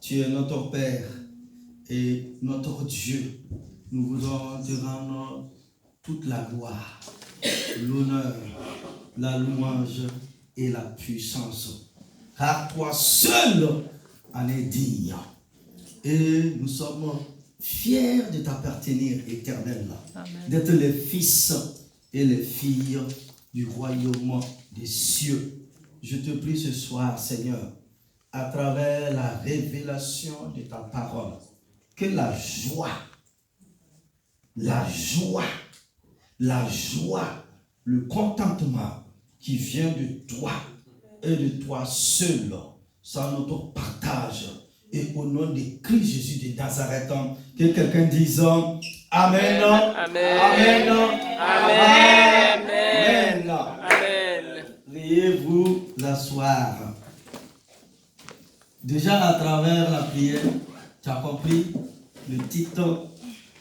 Tu es notre Père et notre Dieu. Nous voudrons te rendre toute la gloire, l'honneur, la louange et la puissance. Car toi seul en es digne. Et nous sommes fiers de t'appartenir, Éternel, d'être les fils et les filles du royaume des cieux. Je te prie ce soir, Seigneur, à travers la révélation de ta parole, que la joie, le contentement qui vient de toi et de toi seul, soit notre partage. Et au nom de Christ Jésus de Nazareth, que quelqu'un dise Amen. Amen. Amen. Amen. Veuillez-vous l'asseoir. Déjà à travers la prière, tu as compris le titre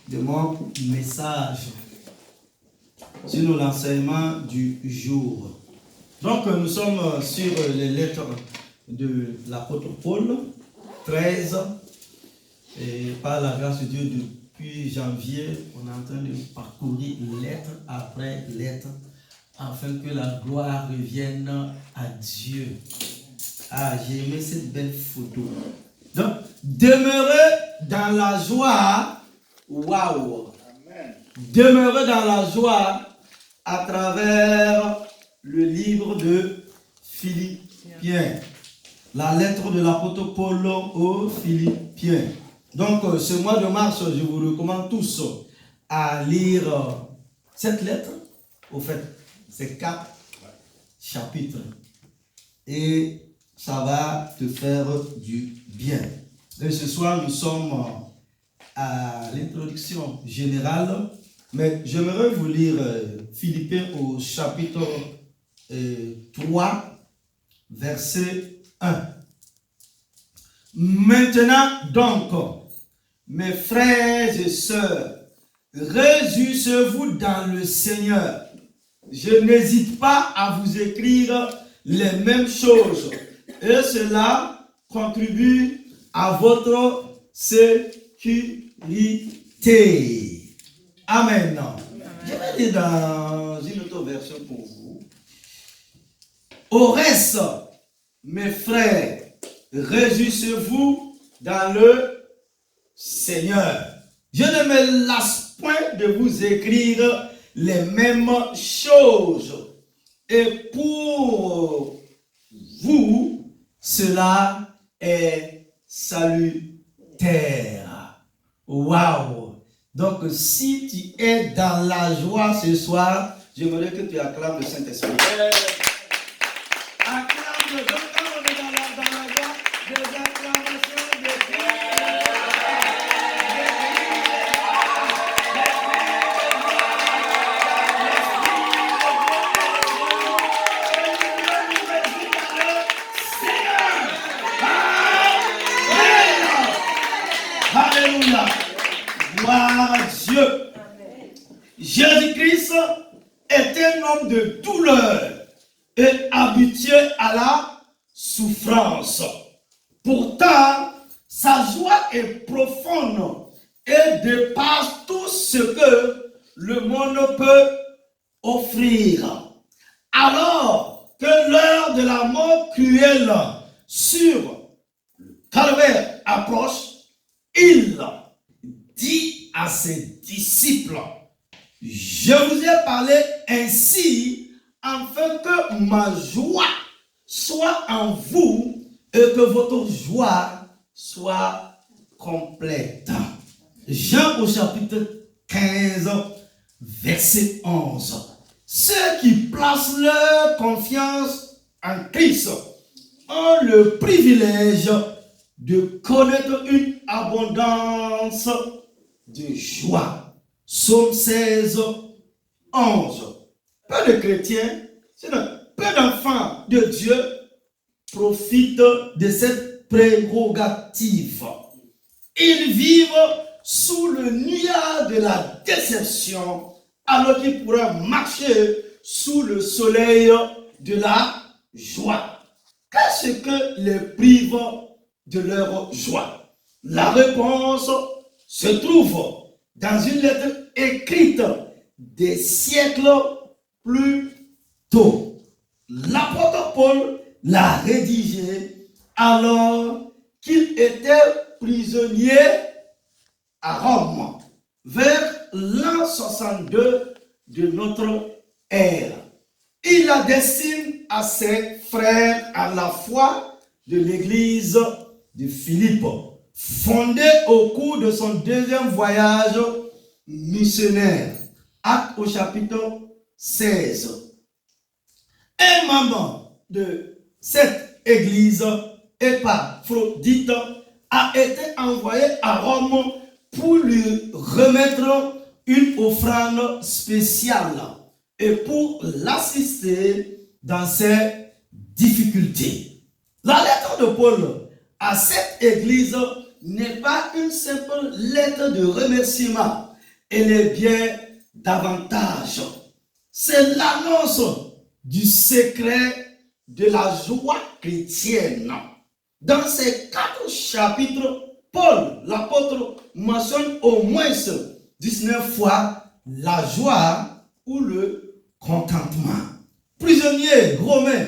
de mon message sur l'enseignement du jour. Donc nous sommes sur les lettres de l'apôtre Paul, 13, et par la grâce de Dieu depuis janvier, on est en train de parcourir lettre après lettre afin que la gloire revienne à Dieu. Ah, j'ai aimé cette belle photo. Donc, demeurez dans la joie. Waouh! Demeurez dans la joie à travers le livre de Philippiens. La lettre de l'apôtre Paul aux Philippiens. Donc, ce mois de mars, je vous recommande tous à lire cette lettre. Au fait, c'est 4 chapitres. Et ça va te faire du bien. Et ce soir, nous sommes à l'introduction générale. Mais j'aimerais vous lire Philippiens au chapitre 3, verset 1. Maintenant donc, mes frères et sœurs, réjouissez-vous dans le Seigneur. Je n'hésite pas à vous écrire les mêmes choses et cela contribue à votre sécurité. Amen. Je vais lire dans une autre version pour vous. Au reste, mes frères, réjouissez-vous dans le Seigneur. Je ne me lasse point de vous écrire les mêmes choses. Et pour vous, cela est salutaire. Waouh! Donc, si tu es dans la joie ce soir, j'aimerais que tu acclames le Saint-Esprit. Acclame, donc quand on est dans la joie, des acclamations, des Alléluia. Gloire à Dieu. Jésus-Christ est un homme de douleur et habitué à la souffrance. Pourtant, sa joie est profonde et dépasse tout ce que le monde peut offrir. Alors que l'heure de la mort cruelle sur le calvaire approche, il dit à ses disciples, je vous ai parlé ainsi afin que ma joie soit en vous et que votre joie soit complète. Jean au chapitre 15, verset 11. Ceux qui placent leur confiance en Christ ont le privilège de connaître une abondance de joie. Psaume 16, 11. Peu de chrétiens, peu d'enfants de Dieu profitent de cette prérogative. Ils vivent sous le nuage de la déception alors qu'ils pourraient marcher sous le soleil de la joie. Qu'est-ce que les prive de leur joie? La réponse se trouve dans une lettre écrite des siècles plus tôt. L'apôtre Paul l'a rédigée alors qu'il était prisonnier à Rome, vers l'an 62 de notre ère. Il la destine à ses frères à la foi de l'église de Philippe, fondée au cours de son deuxième voyage missionnaire. Actes au chapitre 16. Un membre de cette église, Épaphrodite, a été envoyé à Rome pour lui remettre une offrande spéciale et pour l'assister dans ses difficultés. La lettre de Paul à cette église n'est pas une simple lettre de remerciement, elle est bien davantage. C'est l'annonce du secret de la joie chrétienne. Dans ces 4 chapitres, Paul, l'apôtre, mentionne au moins 19 fois la joie ou le contentement. Prisonnier romain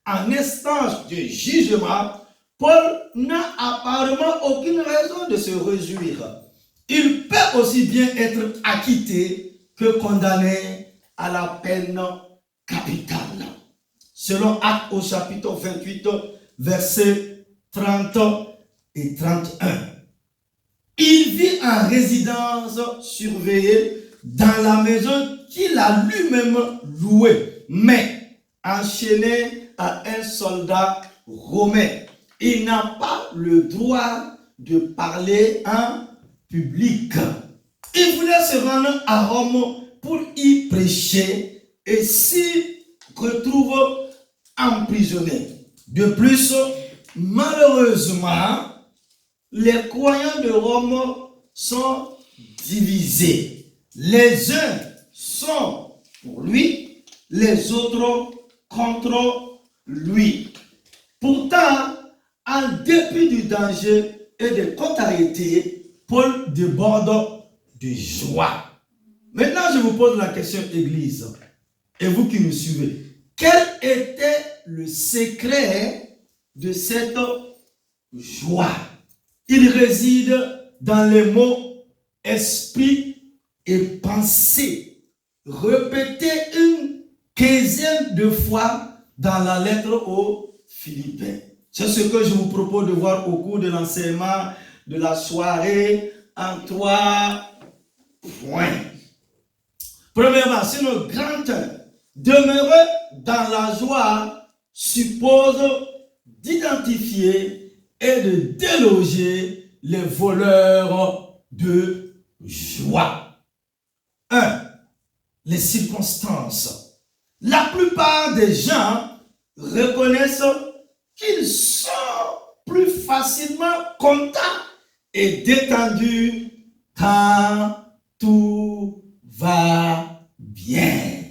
en instance de jugement, Paul n'a apparemment aucune raison de se réjouir. Il peut aussi bien être acquitté que condamné à la peine capitale. Selon Actes au chapitre 28, versets 30 et 31. Il vit en résidence surveillée dans la maison qu'il a lui-même louée, mais enchaîné à un soldat romain. Il n'a pas le droit de parler en public. Il voulait se rendre à Rome pour y prêcher et s'y retrouve emprisonné. De plus, malheureusement, les croyants de Rome sont divisés. Les uns sont pour lui, les autres contre lui. Pourtant, en dépit du danger et des contrariétés, Paul déborde de joie. Maintenant, je vous pose la question, Église, et vous qui nous suivez. Quel était le secret de cette joie? Il réside dans les mots esprit et pensée, répétés une quinzaine de fois dans la lettre aux Philippiens. C'est ce que je vous propose de voir au cours de l'enseignement de la soirée en 3 points. Premièrement, c'est notre grand thème. Demeurer dans la joie suppose d'identifier et de déloger les voleurs de joie. 1. Les circonstances. La plupart des gens reconnaissent qu'ils sont plus facilement contents et détendus quand tout va bien.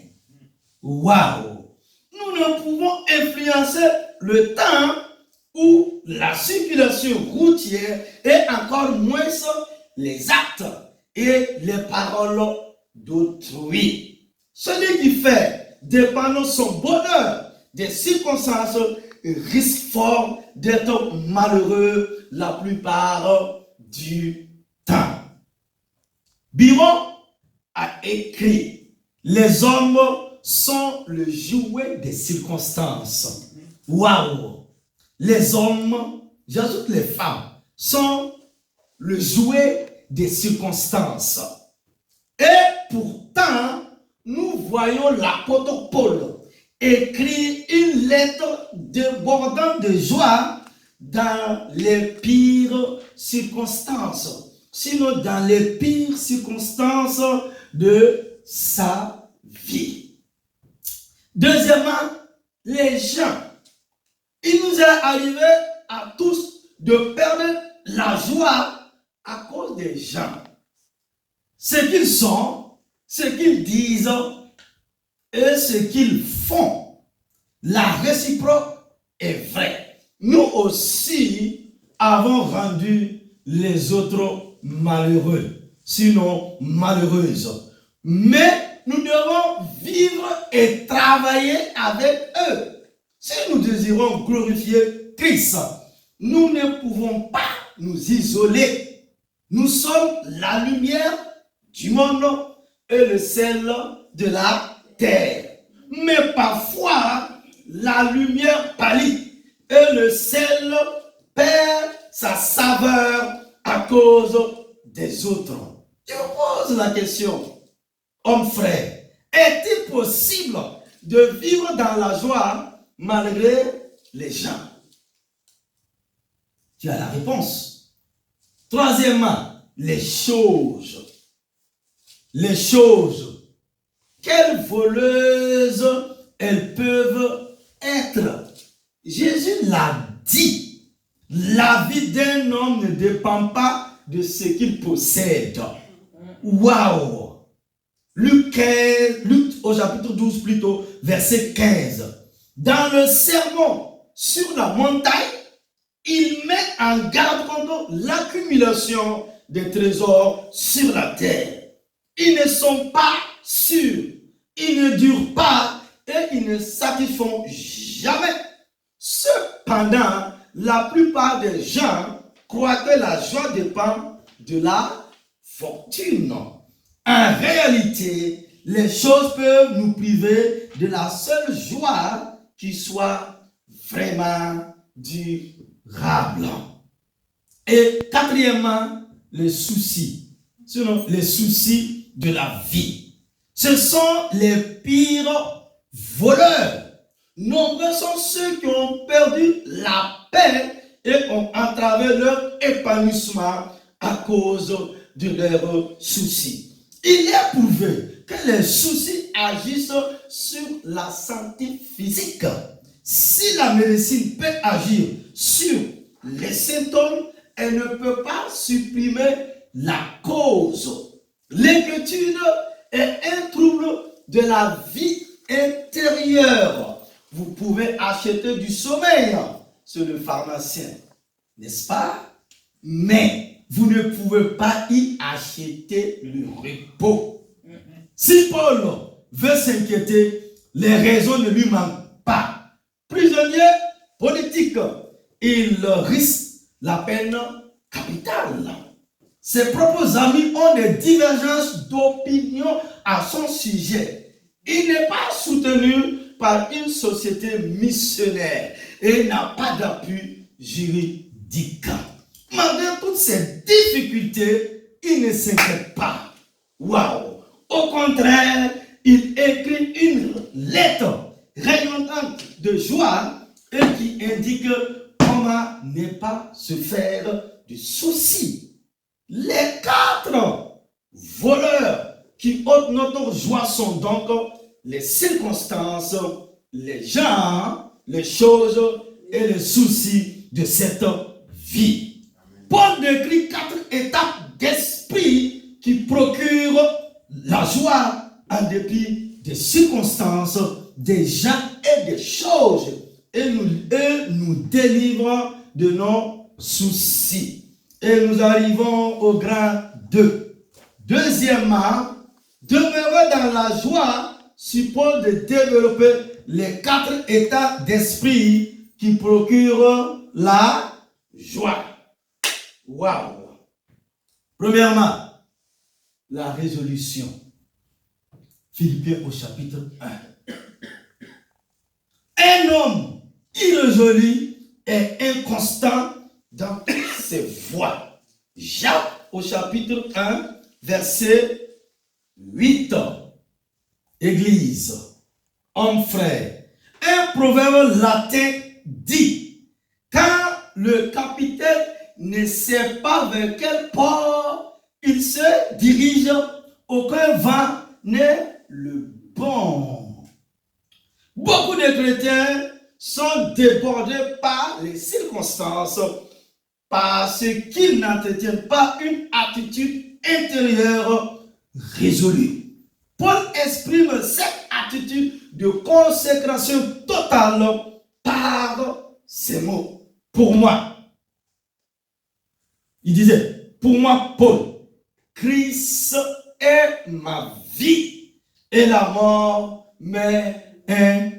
Waouh! Nous ne pouvons influencer le temps ou la circulation routière et encore moins les actes et les paroles d'autrui. Celui qui fait dépendre son bonheur des circonstances risque fort d'être malheureux la plupart du temps. Byron a écrit: les hommes sont le jouet des circonstances. Waouh! Les hommes, j'ajoute les femmes, sont le jouet des circonstances. Et pourtant, nous voyons l'apôtre Paul écrire une lettre débordant de joie dans les pires circonstances, sinon dans les pires circonstances de sa vie. Deuxièmement, les gens. Il nous est arrivé à tous de perdre la joie à cause des gens. Ce qu'ils sont, ce qu'ils disent et ce qu'ils font. La réciproque est vraie. Nous aussi, avons rendu les autres malheureux, sinon malheureuses. Mais nous devons vivre et travailler avec eux. Si nous désirons glorifier Christ, nous ne pouvons pas nous isoler. Nous sommes la lumière du monde et le sel de la terre. Mais parfois, la lumière pâlit et le sel perd sa saveur à cause des autres. Je vous pose la question, homme frère, est-il possible de vivre dans la joie malgré les gens? Tu as la réponse. Troisièmement, les choses. Les choses. Quelles voleuses elles peuvent être? Jésus l'a dit. La vie d'un homme ne dépend pas de ce qu'il possède. Waouh! Luc au chapitre 12 plutôt, verset 15. Dans le sermon sur la montagne, il met en garde contre l'accumulation des trésors sur la terre. Ils ne sont pas sûrs, ils ne durent pas et ils ne satisfont jamais. Cependant, la plupart des gens croient que la joie dépend de la fortune. En réalité, les choses peuvent nous priver de la seule joie qui soit vraiment durable. Et quatrièmement, les soucis. Sinon, les soucis de la vie. Ce sont les pires voleurs. Nombreux sont ceux qui ont perdu la paix et ont entravé leur épanouissement à cause de leurs soucis. Il est prouvé que les soucis agissent sur la santé physique. Si la médecine peut agir sur les symptômes, elle ne peut pas supprimer la cause. L'inquiétude est un trouble de la vie intérieure. Vous pouvez acheter du sommeil chez le pharmacien, n'est-ce pas? Mais vous ne pouvez pas y acheter le repos. Si Paul veut s'inquiéter, les raisons ne lui manquent pas. Prisonnier politique, il risque la peine capitale. Ses propres amis ont des divergences d'opinion à son sujet. Il n'est pas soutenu par une société missionnaire et n'a pas d'appui juridique. Malgré toutes ces difficultés, il ne s'inquiète pas. Waouh! Au contraire, il écrit une lettre rayonnante de joie et qui indique comment ne pas se faire de soucis. Les 4 voleurs qui ôtent notre joie sont donc les circonstances, les gens, les choses et les soucis de cette vie. Paul décrit 4 étapes d'esprit qui procurent la joie en dépit des circonstances, des gens et des choses et nous délivrent de nos soucis. Et nous arrivons au grand 2. Deuxièmement, demeurer dans la joie suppose de développer les 4 états d'esprit qui procurent la joie. Waouh! Premièrement, la résolution. Philippiens au chapitre 1. Un homme irrésolu est inconstant dans toutes ses voies. Jacques au chapitre 1, verset 8. Église, homme frère, un proverbe latin dit, quand le capitaine ne sait pas vers quel port il se dirige, aucun vent n'est le bon. Beaucoup de chrétiens sont débordés par les circonstances parce qu'ils n'entretiennent pas une attitude intérieure résolue. Paul exprime cette attitude de consécration totale par ces mots. Pour moi, Il disait, pour moi, Paul, Christ est ma vie et la mort m'est un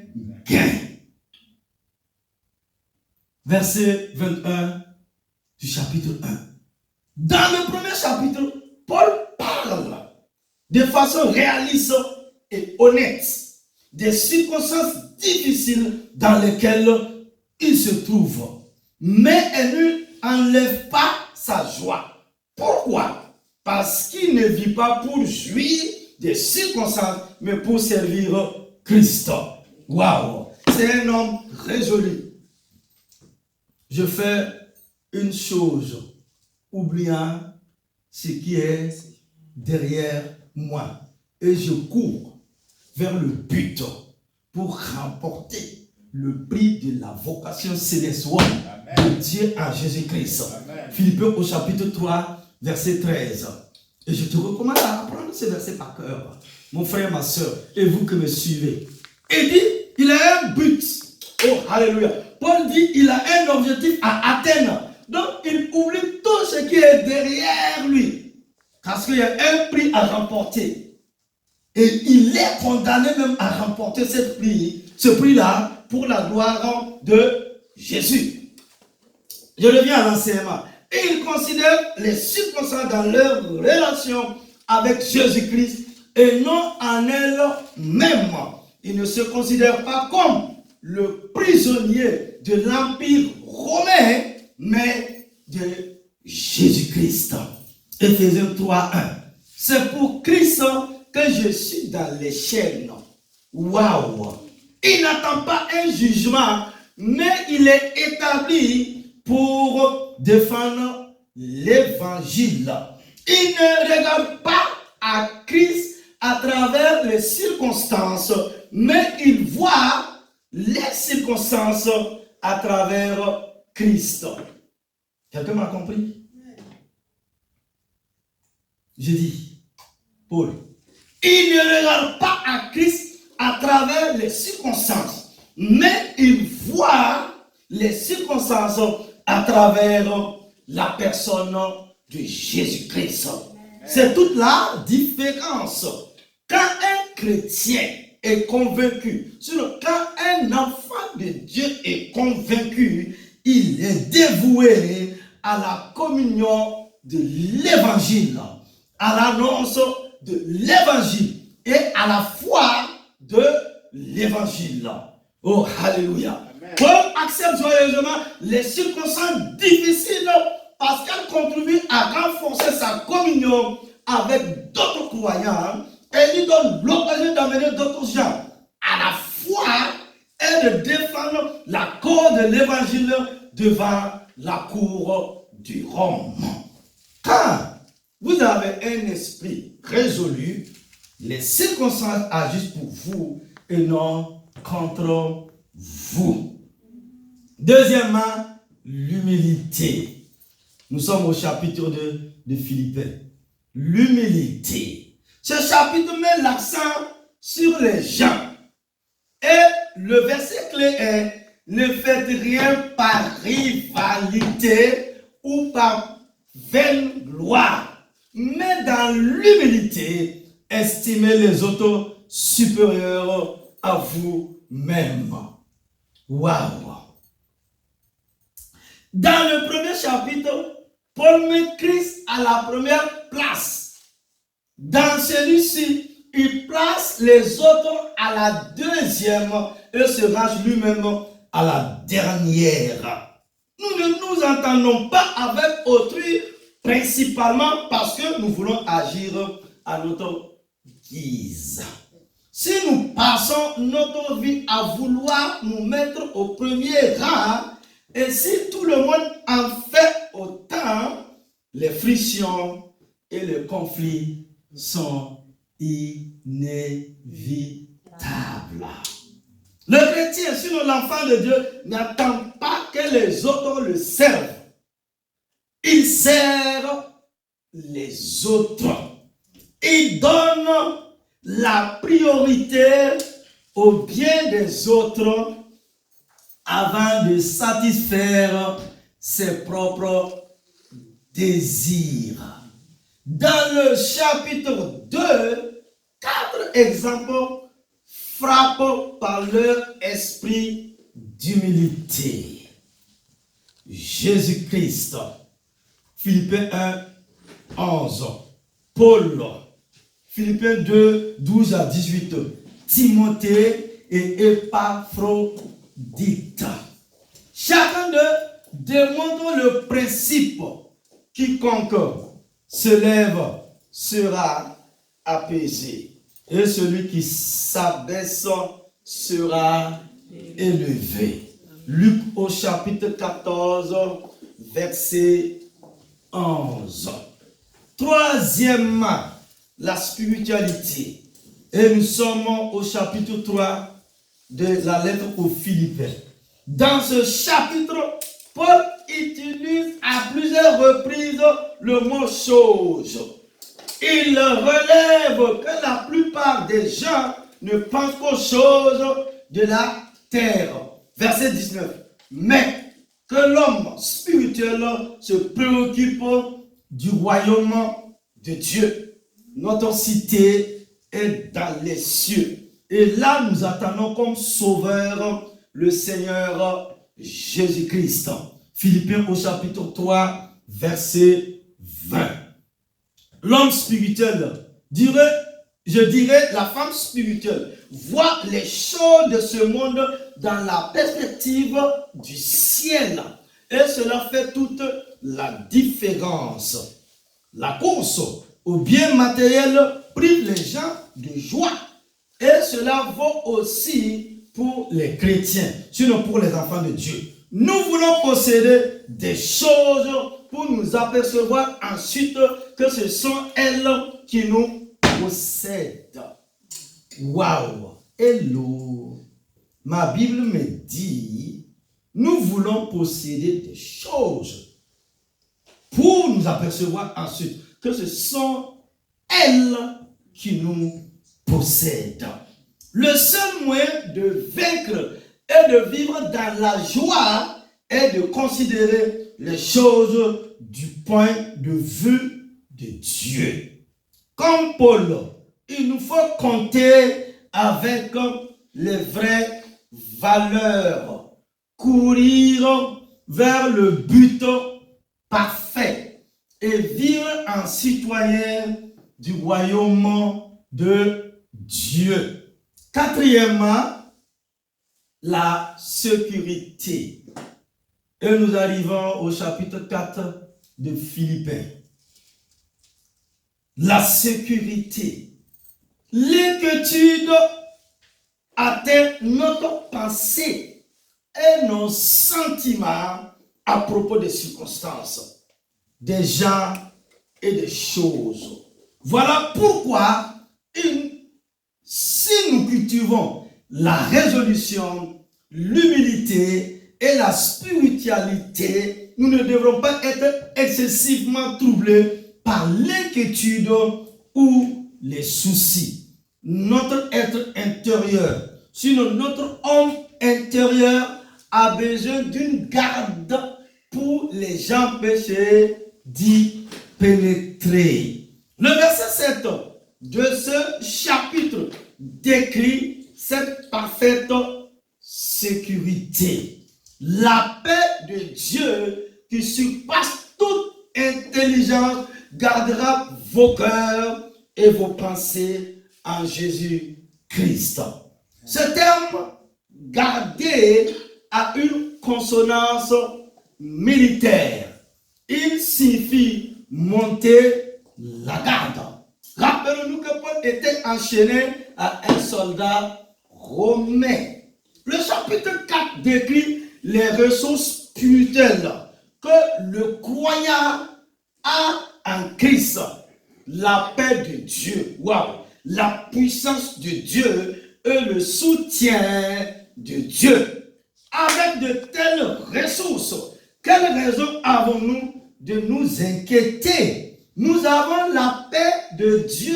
gain. Verset 21 du chapitre 1. Dans le premier chapitre, Paul parle de façon réaliste et honnête des circonstances difficiles dans lesquelles il se trouve. Mais elle n'enlève pas sa joie. Pourquoi? Parce qu'il ne vit pas pour jouir des circonstances, mais pour servir Christ. Waouh! C'est un homme résolu. Je fais une chose, oubliant ce qui est derrière moi. Et je cours vers le but pour remporter le prix de la vocation célestielle de Dieu en Jésus-Christ. Philippiens au chapitre 3, verset 13. Et je te recommande à apprendre ce verset par cœur, mon frère, ma soeur, et vous que me suivez. Il dit, il a un but. Oh, alléluia. Paul dit, il a un objectif à atteindre. Donc, il oublie tout ce qui est derrière lui. Parce qu'il y a un prix à remporter. Et il est condamné même à remporter ce prix-là pour la gloire de Jésus. Je reviens à l'enseignement. Et il considère les circonstances dans leur relation avec Jésus-Christ et non en elles-mêmes. Il ne se considère pas comme le prisonnier de l'Empire romain, mais de Jésus-Christ. Éphésiens 3, 1. C'est pour Christ que je suis dans les chaînes. Waouh! Il n'attend pas un jugement, mais il est établi pour défendre l'évangile. Il ne regarde pas à Christ à travers les circonstances, mais il voit les circonstances à travers Christ. Quelqu'un m'a compris? Je dis, Paul, il ne regarde pas à Christ à travers les circonstances, mais il voit les circonstances à travers la personne de Jésus-Christ. C'est toute la différence. Quand un chrétien est convaincu, quand un enfant de Dieu est convaincu, il est dévoué à la communion de l'évangile, à l'annonce de l'évangile et à la foi de l'évangile. Oh, alléluia. Paul accepte joyeusement les circonstances difficiles parce qu'elles contribuent à renforcer sa communion avec d'autres croyants et lui donne l'occasion d'amener d'autres gens à la foi et de défendre la cause de l'évangile devant la cour du Rome. Quand vous avez un esprit résolu, les circonstances agissent pour vous et non contre vous. Deuxièmement, l'humilité. Nous sommes au chapitre 2 de Philippiens. L'humilité. Ce chapitre met l'accent sur les gens. Et le verset clé est: ne faites rien par rivalité ou par vaine gloire, mais dans l'humilité, estimez les autres supérieurs à vous-même. Waouh! Dans le premier chapitre, Paul met Christ à la première place. Dans celui-ci, il place les autres à la deuxième et se range lui-même à la dernière. Nous ne nous entendons pas avec autrui, principalement parce que nous voulons agir à notre guise. Si nous passons notre vie à vouloir nous mettre au premier rang, et si tout le monde en fait autant, les frictions et les conflits sont inévitables. Le chrétien, sinon l'enfant de Dieu, n'attend pas que les autres le servent. Il sert les autres. Il donne la priorité au bien des autres avant de satisfaire ses propres désir. Dans le chapitre 2, 4 exemples frappent par leur esprit d'humilité. Jésus-Christ, Philippiens 1, 11, Paul, Philippiens 2, 12 à 18, Timothée et Épaphrodite. Chacun d'eux démontre le principe: quiconque se lève sera apaisé, et celui qui s'abaisse sera élevé. Luc au chapitre 14, verset 11. Troisièmement, la spiritualité. Et nous sommes au chapitre 3 de la lettre aux Philippiens. Dans ce chapitre, Paul utilise à plusieurs reprises le mot chose. Il relève que la plupart des gens ne pensent qu'aux choses de la terre. Verset 19. Mais que l'homme spirituel se préoccupe du royaume de Dieu. Notre cité est dans les cieux. Et là, nous attendons comme sauveur le Seigneur Jésus-Christ. Philippiens au chapitre 3, verset 20. L'homme spirituel, je dirais la femme spirituelle, voit les choses de ce monde dans la perspective du ciel. Et cela fait toute la différence. La course au bien matériel prive les gens de joie. Et cela vaut aussi pour les chrétiens, sinon pour les enfants de Dieu. Nous voulons posséder des choses pour nous apercevoir ensuite que ce sont elles qui nous possèdent. Waouh! Hello! Ma Bible me dit, nous voulons posséder des choses pour nous apercevoir ensuite que ce sont elles qui nous possèdent. Le seul moyen de vaincre et de vivre dans la joie est de considérer les choses du point de vue de Dieu. Comme Paul, il nous faut compter avec les vraies valeurs, courir vers le but parfait et vivre en citoyen du royaume de Dieu. Quatrièmement, la sécurité. Et nous arrivons au chapitre 4 de Philippiens. La sécurité. L'inquiétude atteint notre pensée et nos sentiments à propos des circonstances, des gens et des choses. Voilà pourquoi si nous cultivons la résolution, l'humilité et la spiritualité, nous ne devrons pas être excessivement troublés par l'inquiétude ou les soucis. Notre être intérieur, sinon notre homme intérieur a besoin d'une garde pour les empêcher d'y pénétrer. Le verset 7 de ce chapitre décrit cette parfaite sécurité. La paix de Dieu qui surpasse toute intelligence gardera vos cœurs et vos pensées en Jésus-Christ. Ce terme garder a une consonance militaire. Il signifie monter la garde. Rappelons-nous que Paul était enchaîné à un soldat romain. Le chapitre 4 décrit les ressources spirituelles que le croyant a en Christ. La paix de Dieu, wow, la puissance de Dieu et le soutien de Dieu. Avec de telles ressources, quelle raison avons-nous de nous inquiéter? Nous avons la paix de Dieu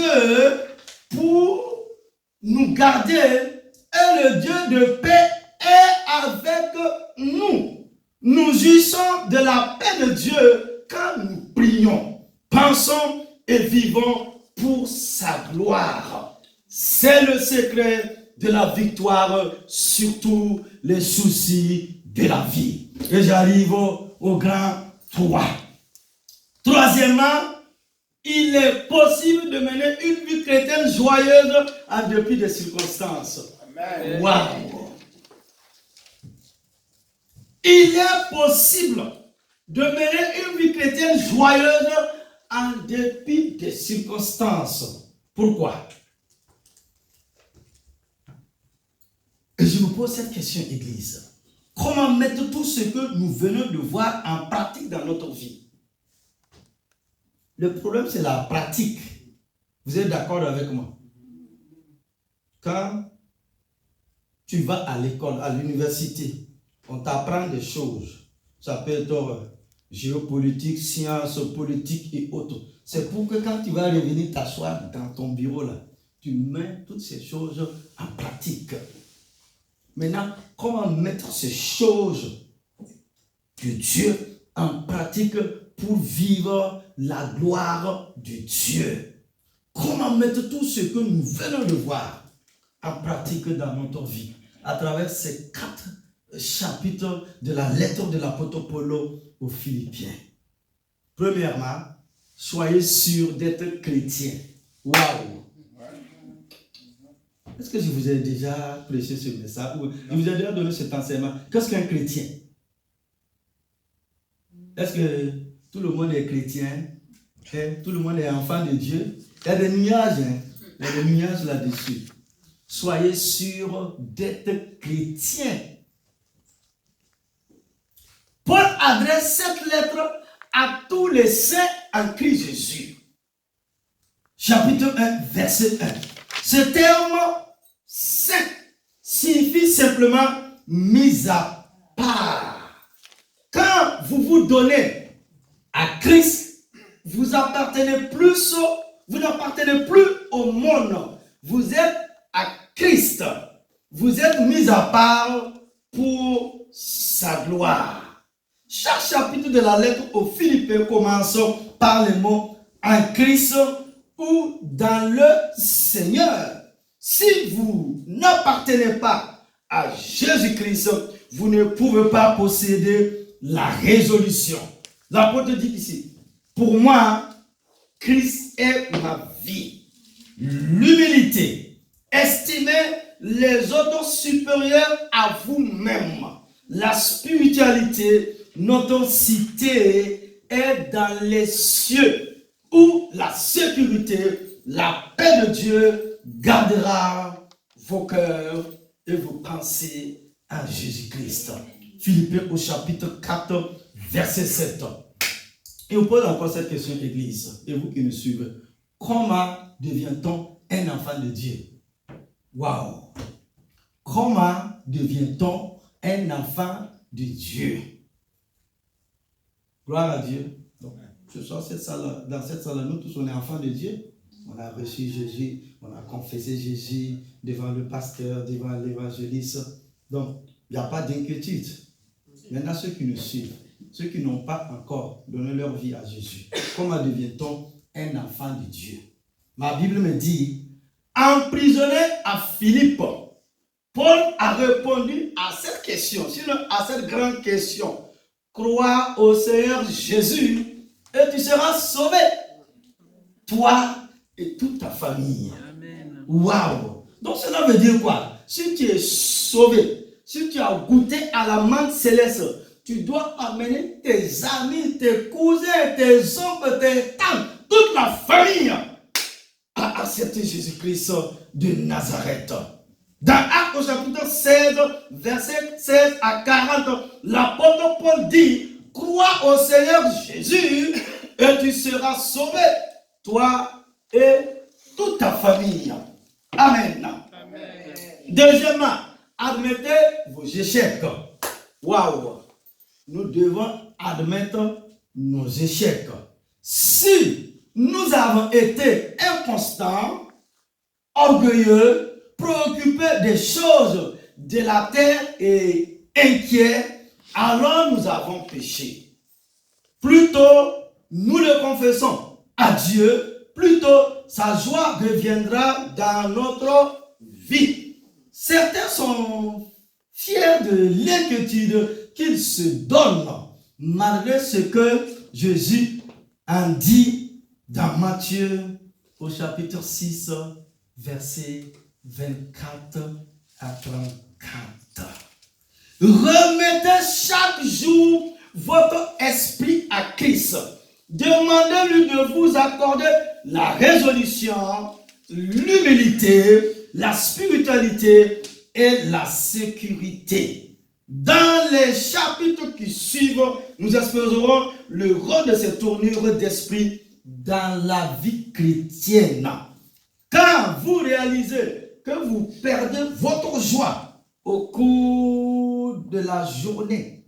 pour nous garder et le Dieu de paix est avec nous. Nous jouissons de la paix de Dieu quand nous prions. prions, pensons et vivons pour sa gloire. C'est le secret de la victoire sur tous les soucis de la vie. Et j'arrive au grand 3. Troisièmement, il est possible de mener une vie chrétienne joyeuse en dépit des circonstances. Amen. Wow. Il est possible de mener une vie chrétienne joyeuse en dépit des circonstances. Pourquoi? Et je me pose cette question, Église. Comment mettre tout ce que nous venons de voir en pratique dans notre vie? Le problème, c'est la pratique. Vous êtes d'accord avec moi? Quand tu vas à l'école, à l'université, on t'apprend des choses. Ça peut être géopolitique, sciences, politique et autres. C'est pour que quand tu vas revenir t'asseoir dans ton bureau, là, tu mets toutes ces choses en pratique. Maintenant, comment mettre ces choses de Dieu en pratique pour vivre la gloire de Dieu? Comment mettre tout ce que nous venons de voir en pratique dans notre vie à travers ces 4 chapitres de la lettre de l'apôtre Paul aux Philippiens? Premièrement, soyez sûrs d'être chrétiens. Waouh! Est-ce que je vous ai déjà prêché ce message ou je vous ai déjà donné cet enseignement? Qu'est-ce qu'un chrétien? Est-ce que tout le monde est chrétien? Tout le monde est enfant de Dieu? Il y a des nuages, il y a des nuages là-dessus. Soyez sûrs d'être chrétiens. Paul adresse cette lettre à tous les saints en Christ Jésus. Chapitre 1, verset 1. Ce terme saint signifie simplement mis à part. Quand vous vous donnez à Christ, vous n'appartenez plus au monde. Vous êtes à Christ. Vous êtes mis à part pour sa gloire. Chaque chapitre de la lettre aux Philippiens commence par les mots en Christ ou dans le Seigneur. Si vous n'appartenez pas à Jésus-Christ, vous ne pouvez pas posséder la résolution. L'apôtre dit ici, pour moi, Christ est ma vie. L'humilité, estimer les autres supérieurs à vous-même. La spiritualité, notre cité est dans les cieux, où la sécurité, la paix de Dieu gardera vos cœurs et vos pensées en Jésus-Christ. Philippiens au chapitre 4, verset 7. Et on pose encore cette question, Église, et vous qui nous suivez. Comment devient-on un enfant de Dieu? Waouh! Comment devient-on un enfant de Dieu? Gloire à Dieu. Donc, ce soir, dans cette salle, nous tous, on est enfants de Dieu. On a reçu Jésus, on a confessé Jésus devant le pasteur, devant l'évangéliste. Donc, il n'y a pas d'inquiétude. Maintenant, ceux qui nous suivent, ceux qui n'ont pas encore donné leur vie à Jésus, comment devient-on un enfant de Dieu? Ma Bible me dit, emprisonné à Philippe, Paul a répondu à cette question, sinon à cette grande question. Crois au Seigneur Jésus et tu seras sauvé, toi et toute ta famille. Waouh! Donc cela veut dire quoi? Si tu es sauvé, si tu as goûté à la manne céleste, tu dois amener tes amis, tes cousins, tes oncles, tes tantes, toute la famille à accepter Jésus-Christ de Nazareth. Dans Actes au chapitre 16, verset 16 à 40, l'apôtre Paul dit, crois au Seigneur Jésus et tu seras sauvé, toi et toute ta famille. Amen. Amen. Deuxièmement, admettez vos échecs. Waouh! Nous devons admettre nos échecs. Si nous avons été inconstants, orgueilleux, préoccupés des choses de la terre et inquiets, alors nous avons péché. Plutôt, nous le confessons à Dieu, plutôt sa joie reviendra dans notre vie. Certains sont fiers de l'inquiétude qu'ils se donnent, malgré ce que Jésus en dit dans Matthieu au chapitre 6, versets 24 à 34. Remettez chaque jour votre esprit à Christ. Demandez-lui de vous accorder la résolution, l'humilité, la spiritualité et la sécurité. Dans les chapitres qui suivent, nous explorerons le rôle de ces tournures d'esprit dans la vie chrétienne. Quand vous réalisez que vous perdez votre joie au cours de la journée,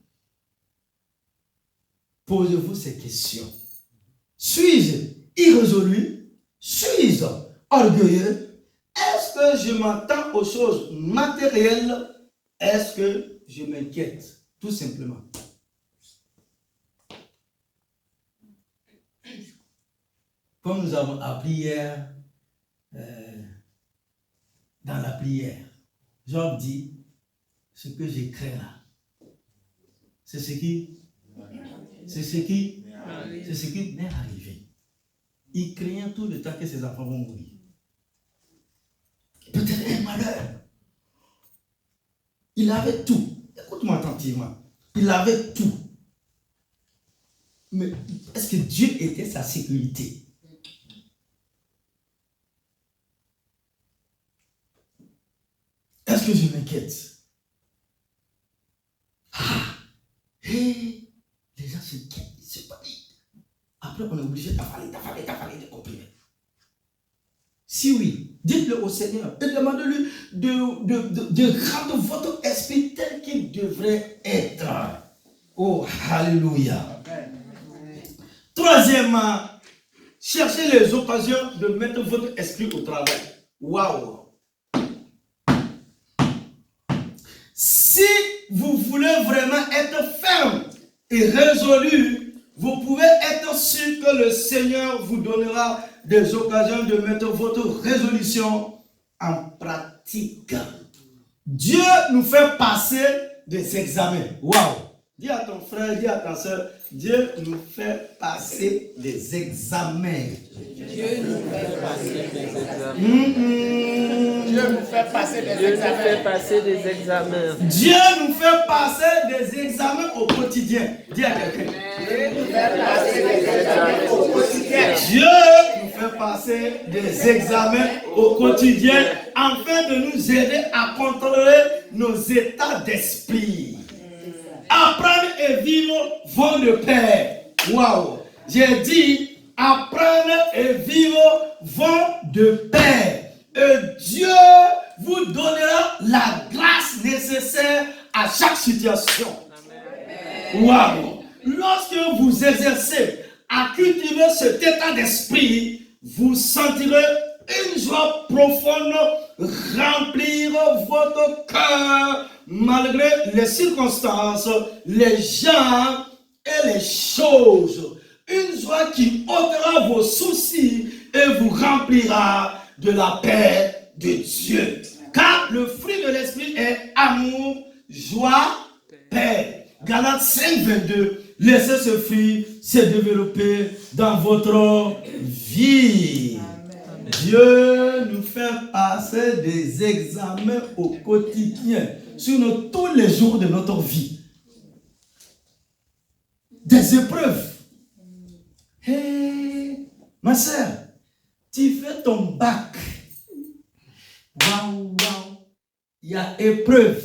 posez-vous ces questions. Suis-je irrésolu? Suis-je orgueilleux? Est-ce que je m'attends aux choses matérielles? Est-ce que je m'inquiète? Tout simplement. Comme nous avons appris hier dans la prière, Job dit, ce que j'ai créé là, c'est ce qui m'est arrivé. Il craignait tout le temps que ses enfants vont mourir. Peut-être un malheur. Il avait tout. Écoute-moi attentivement. Il avait tout. Mais est-ce que Dieu était sa sécurité? Est-ce que je m'inquiète? Les gens se quittent, ils se paniquent. Après, on est obligé d'affaler des comprimés. Si oui, dites-le au Seigneur et demandez-lui de rendre votre esprit tel qu'il devrait être. Oh, alléluia. Troisièmement, cherchez les occasions de mettre votre esprit au travail. Waouh! Si vous voulez vraiment être ferme et résolu, vous pouvez être sûr que le Seigneur vous donnera des occasions de mettre votre résolution en pratique. Dieu nous fait passer des examens. Waouh! Dis à ton frère, dis à ta soeur, Dieu nous fait passer des examens. Dieu nous fait passer des examens. Dieu nous fait passer des examens. Dieu nous fait passer des examens au quotidien. Dis à quelqu'un. Dieu nous fait passer des examens au quotidien. Dieu nous fait passer des examens au quotidien afin de nous aider à contrôler nos états d'esprit. Apprendre et vivre vont de pair. Waouh! J'ai dit, apprendre et vivre vont de pair. Et Dieu vous donnera la grâce nécessaire à chaque situation. Waouh! Lorsque vous exercez à cultiver cet état d'esprit, vous sentirez une joie profonde remplir votre cœur malgré les circonstances, les gens et les choses. Une joie qui ôtera vos soucis et vous remplira de la paix de Dieu. Car le fruit de l'esprit est amour, joie, paix. Galates 5, 22. Laissez ce fruit se développer dans votre vie. Amen. Dieu nous fait passer des examens au quotidien, sur tous les jours de notre vie. Des épreuves. Hey, ma soeur, tu fais ton bac. Waouh, waouh. Il y a épreuve,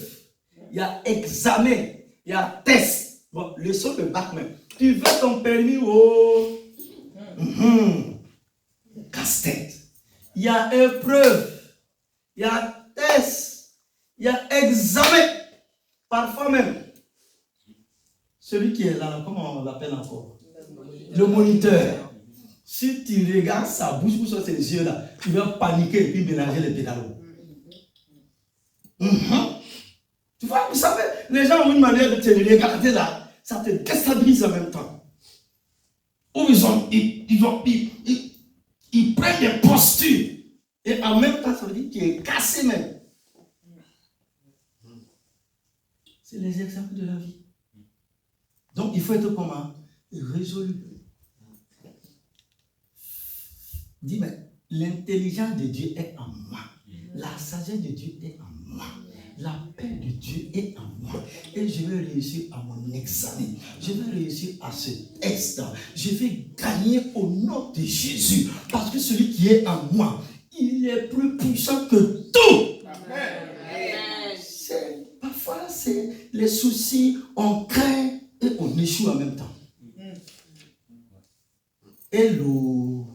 il y a examen, il y a test. Bon, le son de bac même. Tu veux ton permis au casse-tête. Il y a épreuve, il y a test, il y a examen. Parfois même, celui qui est là, comment on l'appelle encore? Le moniteur. Si tu regardes sa bouche ou sur ses yeux là, tu vas paniquer et puis mélanger les pédalos. Tu vois, vous savez, les gens ont une manière de te regarder là, ça te déstabilise en même temps. où ils prennent des postures. Et en même temps, ça veut dire qu'il est cassé même. C'est les exemples de la vie. Donc, il faut être comment? Résolu. Dis, mais l'intelligence de Dieu est en moi. La sagesse de Dieu est en moi. La paix de Dieu est en moi. Et je vais réussir à mon examen. Je vais réussir à ce test. Je vais gagner au nom de Jésus. Parce que celui qui est en moi, il est plus puissant que tout. Amen. Parfois, c'est les soucis, on craint et on échoue en même temps. Hello.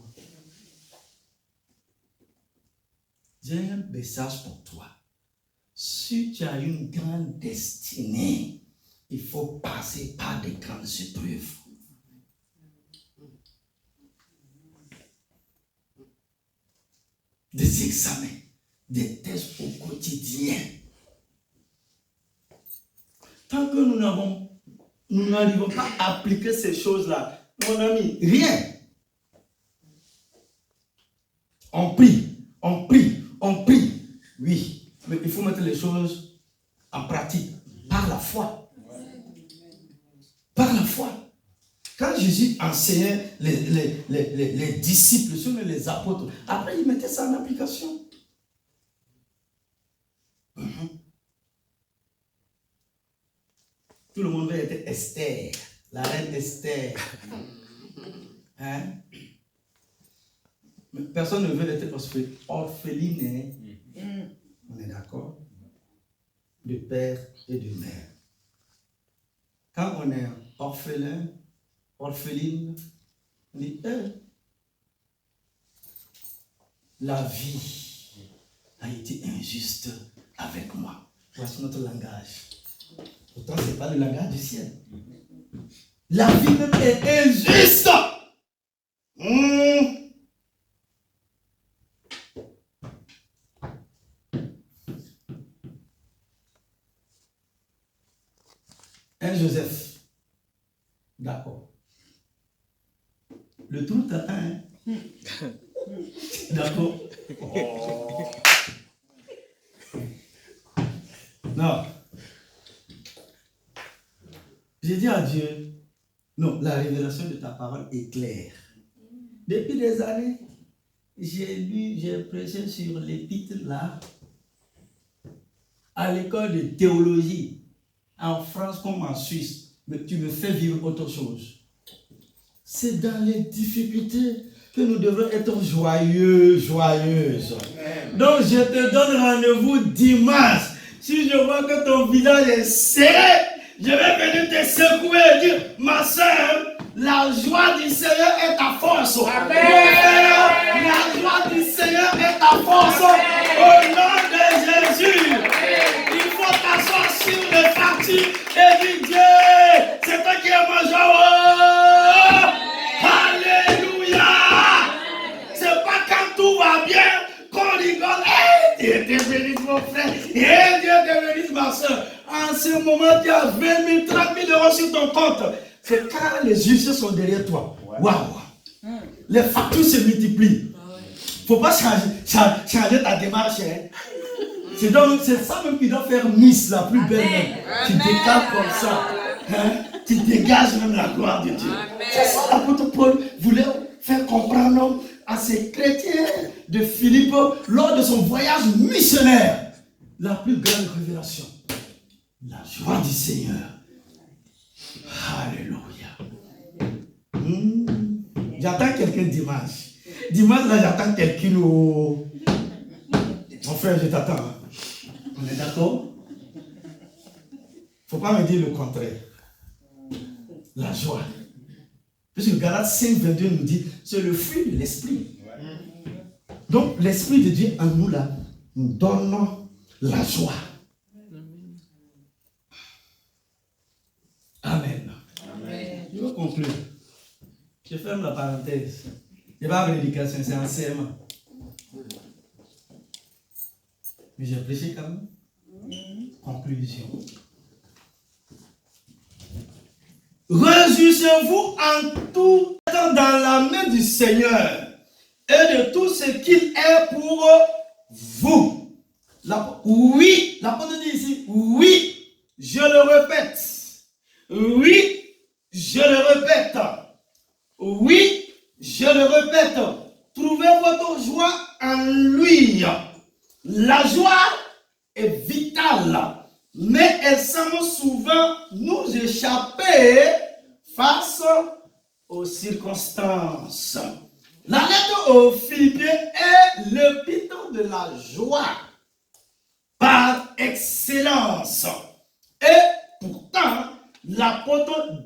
J'ai un message pour toi. Si tu as une grande destinée, il faut passer par des grandes épreuves. Des examens, des tests au quotidien. Tant que nous n'arrivons pas à appliquer ces choses-là, mon ami, rien. On prie, on prie, on prie. Oui, mais il faut mettre les choses en pratique par la foi. Par la foi. Quand Jésus enseignait les disciples, sur les apôtres, après il mettait ça en application. Tout le monde était Esther, la reine Esther. Hein? Mais personne ne veut être orpheline. On est d'accord? De père et de mère. Quand on est orphelin, orpheline, on dit la vie a été injuste avec moi. Voici notre langage. Pourtant, ce n'est pas le langage du ciel. La vie même est injuste. Un Joseph. D'accord. Le trou t'atteint, hein? D'accord. Oh. Non. J'ai dit à Dieu, non, la révélation de ta parole est claire. Depuis des années, j'ai prêché sur l'épître là, à l'école de théologie, en France comme en Suisse, mais tu me fais vivre autre chose. C'est dans les difficultés que nous devons être joyeux, joyeuses. Donc je te donne rendez-vous dimanche. Si je vois que ton visage est serré, je vais venir te secouer et dire, ma soeur, la joie du Seigneur est ta force. Amen. Mon frère, la joie du Seigneur est ta force. Amen. Au nom de Jésus. Amen. Il faut t'asseoir sur les factures et dire, Dieu, c'est toi qui es ma joie. Alléluia. C'est pas quand tout va bien qu'on rigole. Dieu te bénisse mon frère. Dieu te bénisse ma soeur. En ce moment, tu as 20 000, 30 000 euros sur ton compte. C'est quand les huissiers sont derrière toi. Waouh! Les factures se multiplient. Il ne faut pas changer ta démarche. Hein. C'est ça même qui doit faire Miss la plus belle. Même. Tu dégages comme ça. Hein? Tu dégages même la gloire de Dieu. C'est ça l'apôtre Paul voulait faire comprendre à ces chrétiens de Philippe lors de son voyage missionnaire. La plus grande révélation. La joie du Seigneur. Alléluia. J'attends quelqu'un dimanche. Dimanche, là, j'attends quelqu'un. Mon frère, je t'attends. Hein. On est d'accord? Il ne faut pas me dire le contraire. La joie. Parce que Galates 5, 22 nous dit, c'est le fruit de l'esprit. Donc, l'esprit de Dieu en nous, là, nous donne la joie. Amen. Amen. Je vais conclure. Je ferme la parenthèse. Il n'y a pas de prédication, c'est un serment. Mais j'ai prêché quand même. Conclusion. Réjouissez-vous en tout êtes dans la main du Seigneur et de tout ce qu'il est pour vous. Oui, l'apôtre dit ici, oui, je le répète. Oui, je le répète. Oui, je le répète. Trouvez votre joie en lui. La joie est vitale, mais elle semble souvent nous échapper face aux circonstances. La lettre aux Philippiens est l'épître de la joie par excellence. Et pourtant, l'apôtre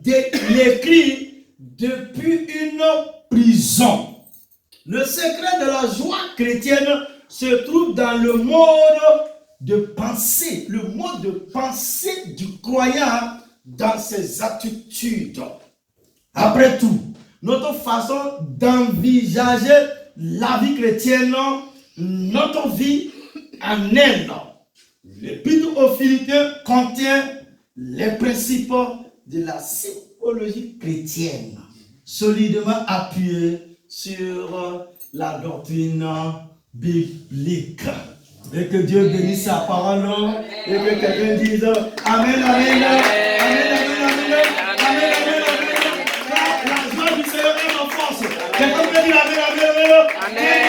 l'écrit depuis une prison. Le secret de la joie chrétienne se trouve dans le mode de pensée, le mode de pensée du croyant dans ses attitudes. Après tout, notre façon d'envisager la vie chrétienne, notre vie en elle. L'épître aux Philippiens contient les principes de la psychologie chrétienne, solidement appuyés sur la doctrine biblique. Et que Dieu bénisse sa parole et que quelqu'un dise Amen, Amen, Amen, Amen, Amen, Amen, Amen. La joie du Seigneur est en force. Quelqu'un peut dire Amen, Amen, Amen.